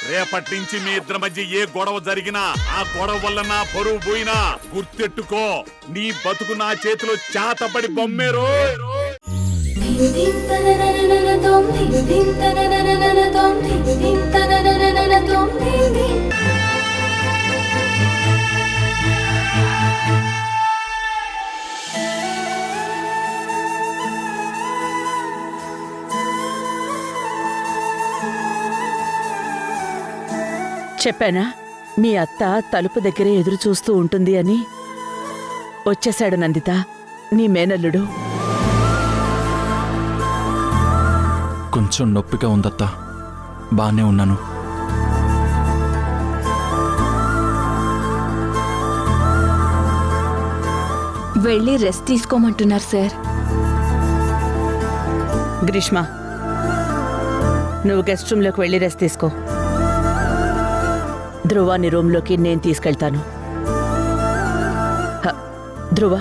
రేపటి నుంచి మీ ఇద్దరి మధ్య ఏ గొడవ జరిగినా ఆ గొడవ వల్ల నా పరువు పోయినా గుర్తెట్టుకో, నీ బతుకు నా చేతిలో చేతపడి బొమ్మేరో. చెప్పానా మీ అత్త తలుపు దగ్గరే ఎదురు చూస్తూ ఉంటుంది అని? వచ్చేశాడు నందిత, నీ మేనల్లుడు. కొంచెం నొప్పిగా ఉందత్తా, బానే ఉన్నాను. వెళ్ళి రెస్ట్ తీసుకోమంటున్నారు సార్. గ్రీష్మ, నువ్వు గెస్ట్ రూమ్లోకి వెళ్ళి రెస్ట్ తీసుకో. ధ్రువాని రూమ్లోకి నేను తీసుకెళ్తాను. ధ్రువ,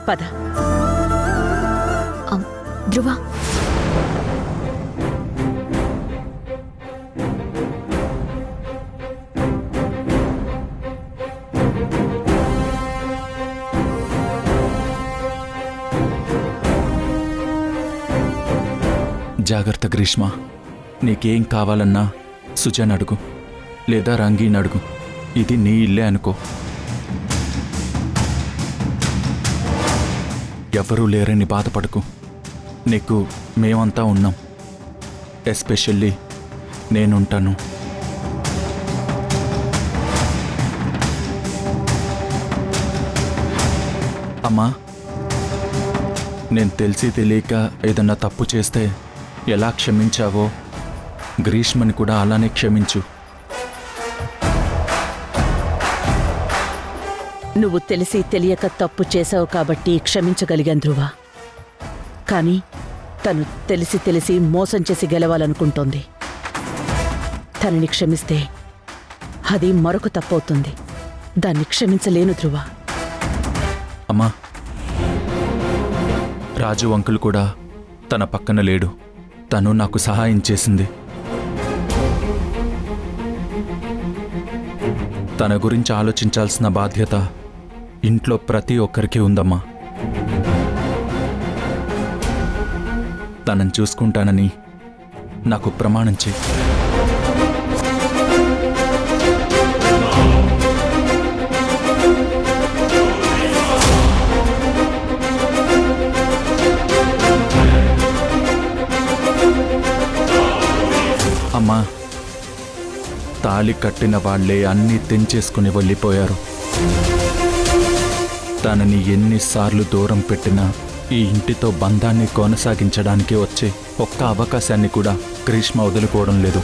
పద. ధ్రువ, జాగ్రత్త గ్రీష్మ, నీకేం కావాలన్నా సుజన్ అడుగు, లేదా రంగీని అడుగు. ఇది నీ ఇల్లే అనుకో. ఎవరూ లేరని బాధపడకు, నీకు మేమంతా ఉన్నాం. ఎస్పెషల్లీ నేనుంటాను. అమ్మా, నేను తెలిసి తెలియక ఏదన్నా తప్పు చేస్తే ఎలా క్షమించావో గ్రీష్మని కూడా అలానే క్షమించు. నువ్వు తెలిసి తెలియక తప్పు చేశావు కాబట్టి క్షమించగలిగాను ధ్రువ. కానీ తను తెలిసి తెలిసి మోసం చేసి గెలవాలనుకుంటోంది. తనని క్షమిస్తే అది మరొక తప్పవుతుంది. దాన్ని క్షమించలేను ధ్రువ. అమ్మా, రాజు అంకుల్ కూడా తన పక్కన లేడు. తను నాకు సహాయం చేసింది. తన గురించి ఆలోచించాల్సిన బాధ్యత ఇంట్లో ప్రతి ఒక్కరికి ఉందమ్మా. తనని చూసుకుంటానని నాకు ప్రమాణం చేయి. అమ్మా, తాళి కట్టిన వాళ్లే అన్నీ తెంచేసుకుని వెళ్ళిపోయారు. తనని ఎన్నిసార్లు దూరం పెట్టినా ఈ ఇంటితో బంధాన్ని కొనసాగించడానికి వచ్చే ఒక్క అవకాశాన్ని కూడా గ్రీష్మ వదులుకోవడం లేదు.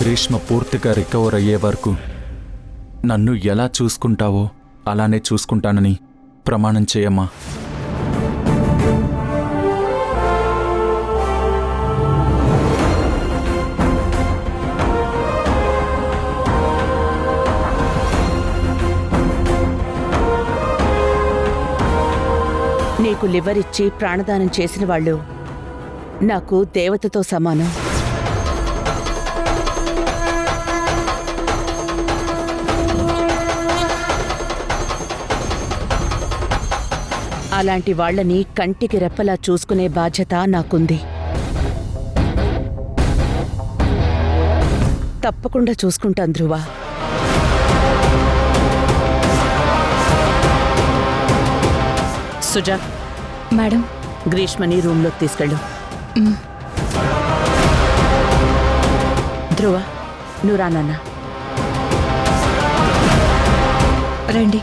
గ్రీష్మ పూర్తిగా రికవర్ అయ్యే వరకు నన్ను ఎలా చూసుకుంటావో అలానే చూసుకుంటానని ప్రమాణం చేయమ్మా. నీకు లివర్ ఇచ్చి ప్రాణదానం చేసిన వాళ్ళు నాకు దేవతతో సమానం. అలాంటి వాళ్లని కంటికి రెప్పలా చూసుకునే బాధ్యత నాకుంది. తప్పకుండా చూసుకుంటాను ధ్రువ. సుజా, మేడం, గ్రీష్మని రూమ్లోకి తీసుకెళ్ళు. ధ్రువ, నువ్వు రా నాన్న. రండి.